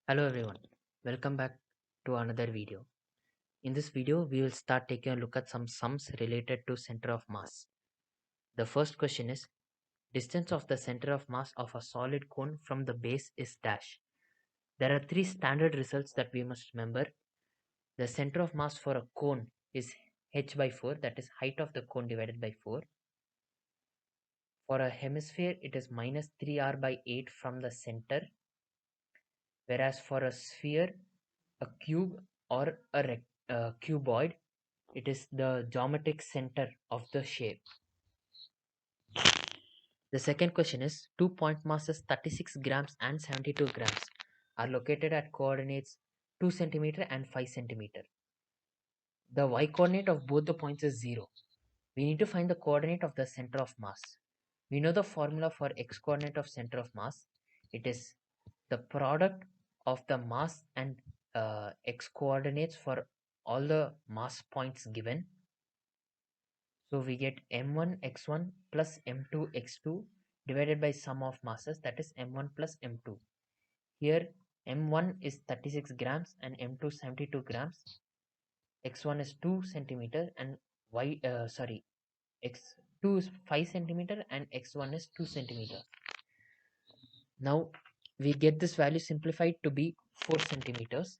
Hello everyone, welcome back to another video. In this video, we will start taking a look at some sums related to center of mass. The first question is, distance of the center of mass of a solid cone from the base is dash. There are three standard results that we must remember. The center of mass for a cone is h by 4, that is height of the cone divided by 4. For a hemisphere, it is minus 3r by 8 from the center, whereas for a sphere, a cube or a cuboid, it is the geometric center of the shape. The second question is, two point masses 36 grams and 72 grams are located at coordinates 2 centimeter and 5 centimeter. The y coordinate of both the points is 0. We need to find the coordinate of the center of mass. We know the formula for x coordinate of center of mass. It is the product of the mass and x coordinates for all the mass points given. So we get m1 x1 plus m2 x2 divided by sum of masses, that is m1 plus m2. Here m1 is 36 grams and m2 72 grams. X1 is 2 centimeter and x2 is 5 centimeter and x1 is 2 centimeter. Now we get this value simplified to be 4 centimeters,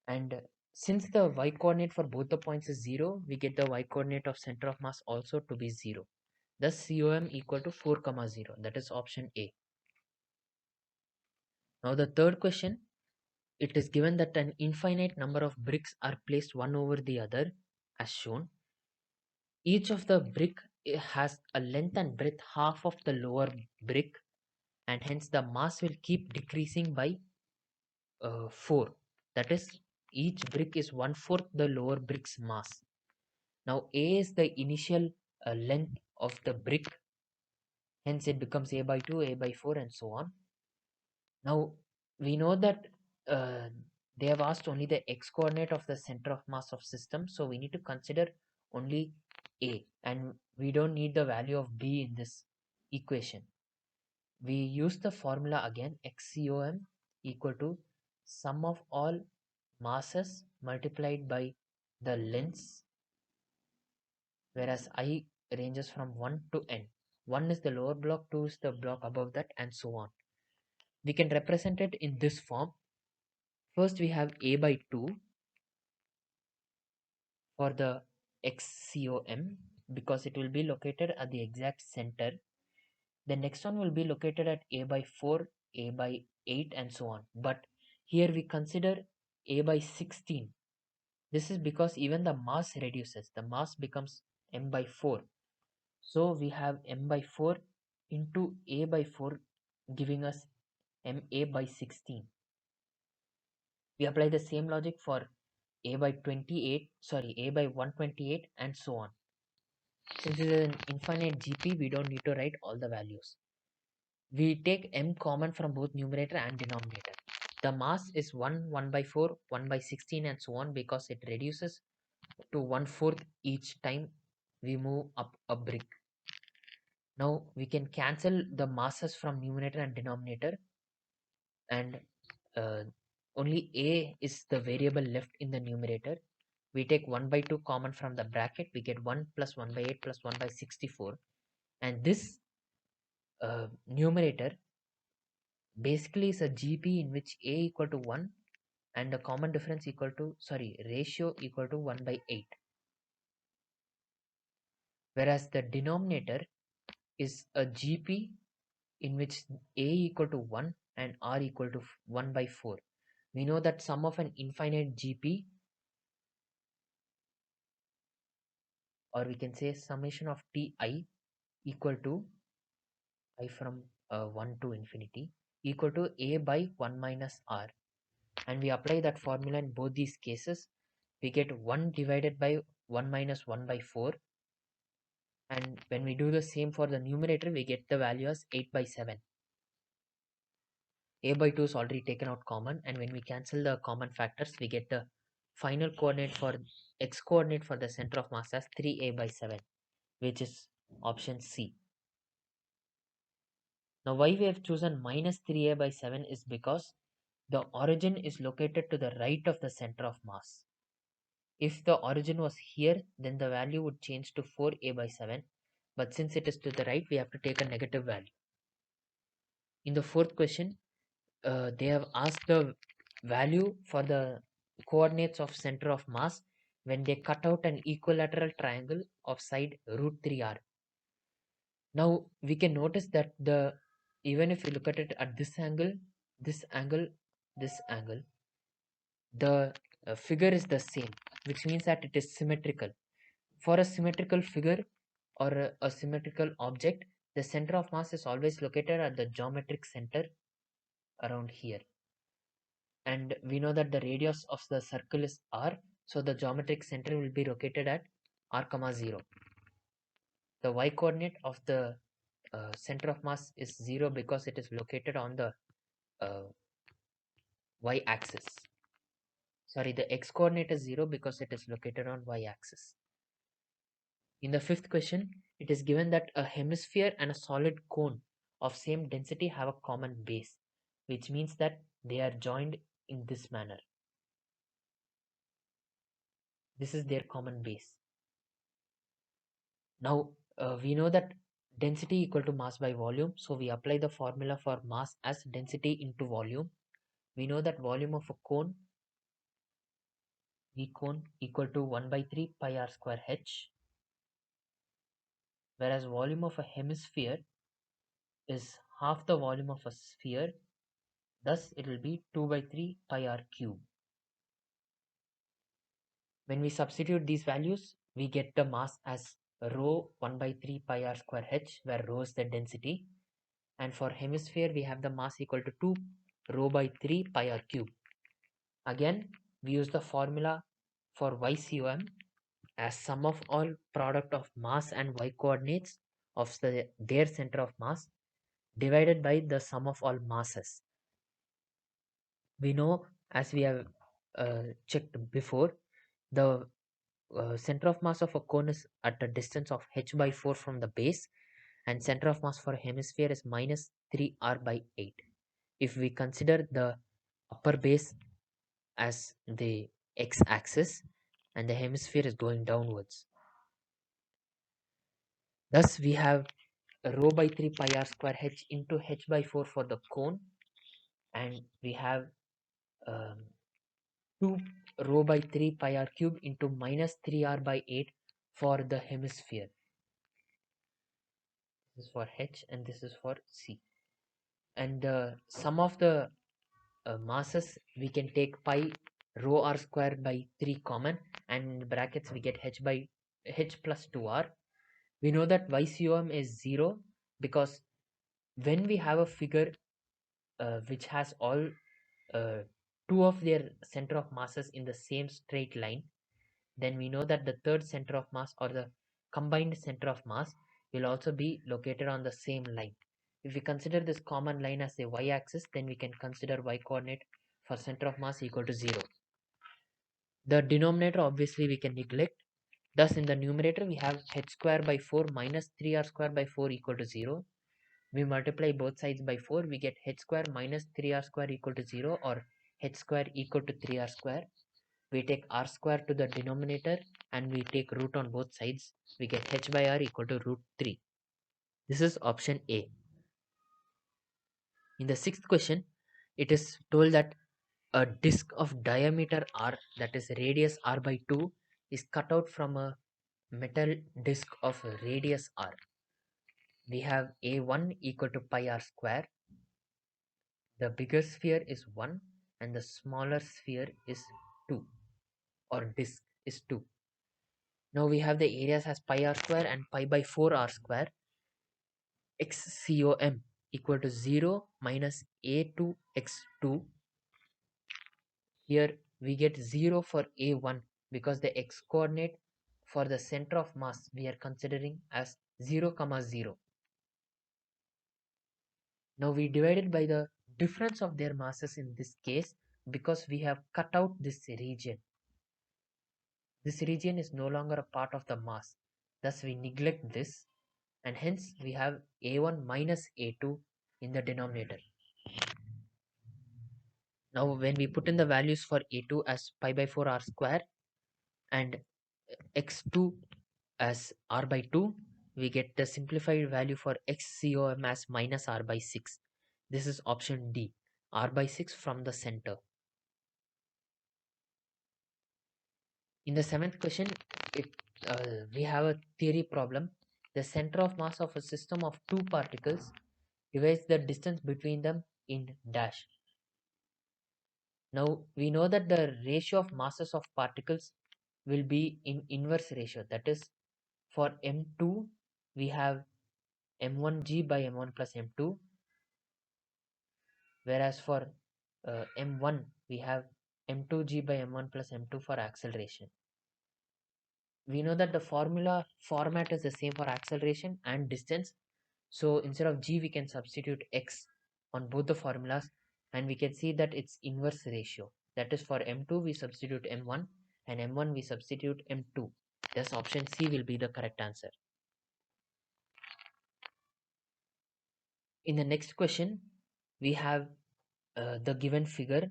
and since the y coordinate for both the points is 0, we get the y coordinate of center of mass also to be 0. Thus COM equal to 4, 0. That is option A. Now the third question, it is given that an infinite number of bricks are placed one over the other as shown. Each of the brick has a length and breadth half of the lower brick, and hence the mass will keep decreasing by 4. That is, each brick is 1/4 the lower brick's mass. Now A is the initial length of the brick, hence it becomes A by 2, A by 4 and so on. Now we know that uh, they have asked only the x coordinate of the center of mass of system, so we need to consider only A, and we don't need the value of B in this equation. We use the formula again, XCOM equal to sum of all masses multiplied by the lengths, whereas I ranges from 1 to n. 1 is the lower block, 2 is the block above that, and so on. We can represent it in this form. First we have A by 2 for the XCOM, because it will be located at the exact center. The next one will be located at A by 4, A by 8 and so on. But here we consider A by 16. This is because even the mass reduces. The mass becomes m by 4. So we have m by 4 into A by 4 giving us ma by 16. We apply the same logic for A by 28, A by 128 and so on. Since it is an infinite GP, we don't need to write all the values. We take m common from both numerator and denominator. The mass is 1 by 4, 1 by 16 and so on, because it reduces to 1/4 each time we move up a brick. Now we can cancel the masses from numerator and denominator, and uh, only A is the variable left in the numerator. We take 1 by 2 common from the bracket, we get 1 plus 1 by 8 plus 1 by 64, and this numerator basically is a GP in which A equal to 1 and the common difference equal to, ratio equal to 1 by 8. Whereas the denominator is a GP in which A equal to 1 and R equal to 1 by 4. We know that sum of an infinite GP, or we can say summation of Ti equal to I from 1 to infinity equal to A by 1 minus R. And we apply that formula in both these cases. We get 1 divided by 1 minus 1 by 4. And when we do the same for the numerator, we get the value as 8 by 7. A by 2 is already taken out common, and when we cancel the common factors, we get the final coordinate for x coordinate for the center of mass as 3A by 7, which is option C. Now why we have chosen minus 3A by 7 is because the origin is located to the right of the center of mass. If the origin was here, then the value would change to 4a/7, but since it is to the right, we have to take a negative value. In the fourth question, they have asked the value for the coordinates of center of mass when they cut out an equilateral triangle of side √3r. Now we can notice that even if you look at it at this angle, this angle, this angle, the figure is the same, which means that it is symmetrical. For a symmetrical figure or a symmetrical object, the center of mass is always located at the geometric center around here. And we know that the radius of the circle is r, so the geometric center will be located at r comma 0. The y coordinate of the center of mass is 0 because it is located on the uh, y axis. Sorry, the x coordinate is 0 because it is located on y axis. In the fifth question, it is given that a hemisphere and a solid cone of same density have a common base, which means that they are joined in this manner. This is their common base. Now we know that density equal to mass by volume, so we apply the formula for mass as density into volume. We know that volume of a cone, V cone, equal to 1/3 pi r square h, whereas volume of a hemisphere is half the volume of a sphere, thus it will be 2/3 pi r cube. When we substitute these values, we get the mass as rho 1/3 pi r square h, where rho is the density, and for hemisphere we have the mass equal to 2 rho by 3 pi r cube. Again, we use the formula for YCOM as sum of all product of mass and y coordinates of their center of mass divided by the sum of all masses. We know, as we have checked before, the center of mass of a cone is at a distance of h/4 from the base, and center of mass for a hemisphere is minus 3r/8. If we consider the upper base as the x-axis and the hemisphere is going downwards, thus we have rho by 3 pi r square h into h/4 for the cone, and we have um, 2 rho by 3 pi r cube into minus 3r/8 for the hemisphere. This is for h and this is for c. And the sum of the masses, we can take pi rho r square by 3 common, and in brackets we get h plus 2r. We know that YCOM is 0 because when we have a figure which has all two of their center of masses in the same straight line, then we know that the third center of mass or the combined center of mass will also be located on the same line. If we consider this common line as the y-axis, then we can consider y coordinate for center of mass equal to 0. The denominator obviously we can neglect. Thus in the numerator we have h square by 4 minus 3r square by 4 equal to 0. We multiply both sides by 4, we get h square minus 3r square equal to 0, or h square equal to 3r square. We take r square to the denominator and we take root on both sides. We get h by r equal to √3. This is option A. In the sixth question, it is told that a disc of diameter r, that is radius r by 2, is cut out from a metal disc of radius r. We have A1 equal to pi r square. The bigger sphere is 1 and the smaller sphere is 2, or disc is 2. Now we have the areas as pi r square and pi by 4 r square. XCOM equal to 0 minus A2 x2. Here we get 0 for A1 because the x coordinate for the center of mass we are considering as 0 comma 0. Now we divided by the difference of their masses in this case because we have cut out this region. This region is no longer a part of the mass. Thus we neglect this, and hence we have A1 minus A2 in the denominator. Now when we put in the values for A2 as pi by 4 r square and x2 as r by 2, we get the simplified value for xcom as minus r by 6. This is option D, r by 6 from the center. In the seventh question, we have a theory problem. The center of mass of a system of two particles divides the distance between them in dash. Now we know that the ratio of masses of particles will be in inverse ratio. That is, for M2 we have M1g by M1 plus M2, whereas for M1 we have M2g by M1 plus M2 for acceleration. We know that the formula format is the same for acceleration and distance. So instead of g, we can substitute x on both the formulas, and we can see that it's inverse ratio. That is, for M2 we substitute M1, and M1 we substitute M2. Thus option C will be the correct answer. In the next question, we have the given figure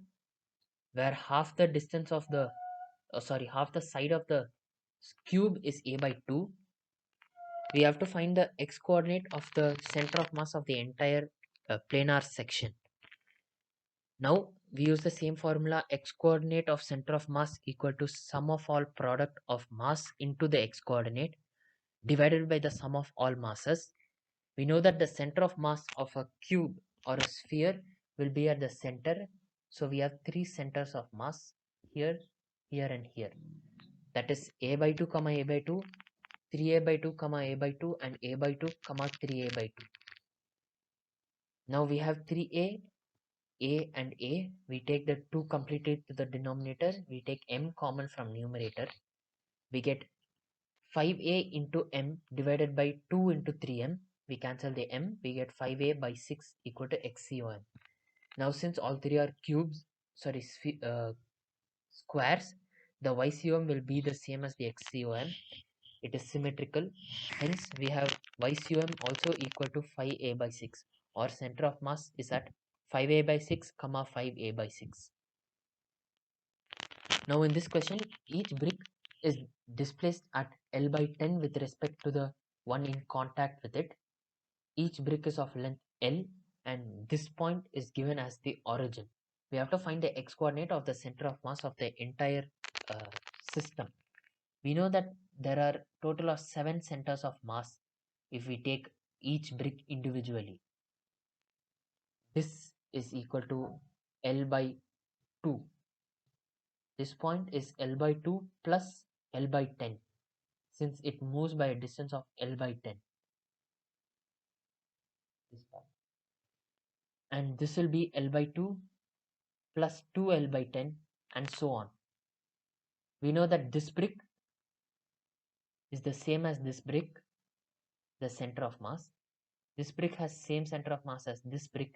where half the distance of the half the side of the cube is a by 2. We have to find the x coordinate of the center of mass of the entire planar section. Now we use the same formula, x coordinate of center of mass equal to sum of all product of mass into the x coordinate divided by the sum of all masses. We know that the center of mass of a cube or a sphere will be at the center. So we have three centers of mass here, here and here. That is a by 2 comma a by 2, 3a by 2 comma a by 2 and a by 2 comma 3a by 2. Now we have 3a, a and a. We take the 2 completed to the denominator. We take m common from numerator. We get 5a into m divided by 2 into 3m. We cancel the m. We get 5a by 6 equal to xcom. Now since all three are squares, the ycom will be the same as the xcom. It is symmetrical. Hence we have ycom also equal to 5a by 6. Our center of mass is at 5a by 6 comma 5a by 6. Now in this question, each brick is displaced at L by 10 with respect to the one in contact with it. Each brick is of length L and this point is given as the origin. We have to find the x coordinate of the center of mass of the entire uh, system. We know that there are total of 7 centers of mass if we take each brick individually. This is equal to L by 2. This point is L by 2 plus L by 10 since it moves by a distance of L by 10. This part. And this will be L by 2 plus 2L by 10 and so on. We know that this brick is the same as this brick, the center of mass. This brick has same center of mass as this brick,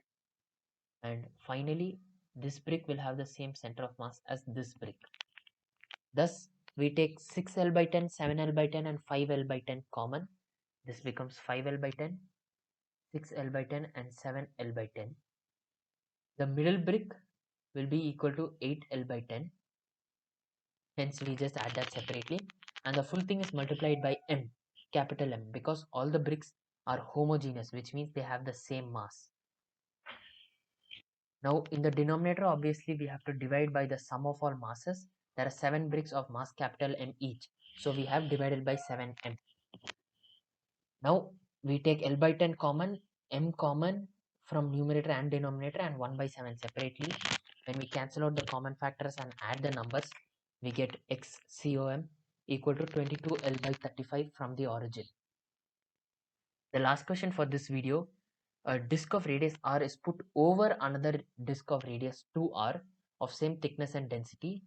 and finally this brick will have the same center of mass as this brick. Thus we take 6L by 10, 7L by 10 and 5L by 10 common. This becomes 5L by 10, 6L by 10 and 7L by 10. The middle brick will be equal to 8L by 10. Hence we just add that separately, and the full thing is multiplied by M, capital M, because all the bricks are homogeneous, which means they have the same mass. Now in the denominator, obviously we have to divide by the sum of all masses. There are 7 bricks of mass capital M each, so we have divided by 7M. Now we take L by 10 common, M common from numerator and denominator, and 1 by 7 separately. When we cancel out the common factors and add the numbers, we get xcom equal to 22L by 35 from the origin. The last question for this video, a disk of radius r is put over another disk of radius 2r of same thickness and density.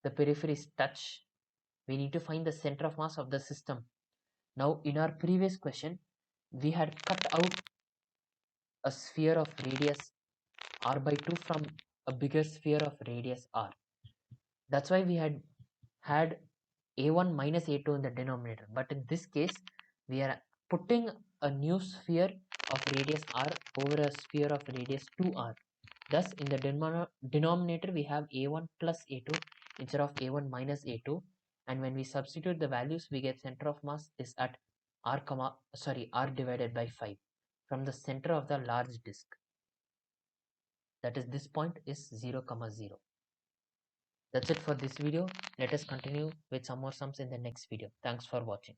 The periphery is touch. We need to find the center of mass of the system. Now in our previous question, we had cut out a sphere of radius r by 2 from a bigger sphere of radius r. That's why we had a1 minus a2 in the denominator, but in this case we are putting a new sphere of radius r over a sphere of radius 2r. Thus, in the denominator, we have a1 plus a2 instead of a1 minus a2. And when we substitute the values, we get center of mass is at r divided by 5 from the center of the large disk. That is, this point is 0, 0. That's it for this video. Let us continue with some more sums in the next video. Thanks for watching.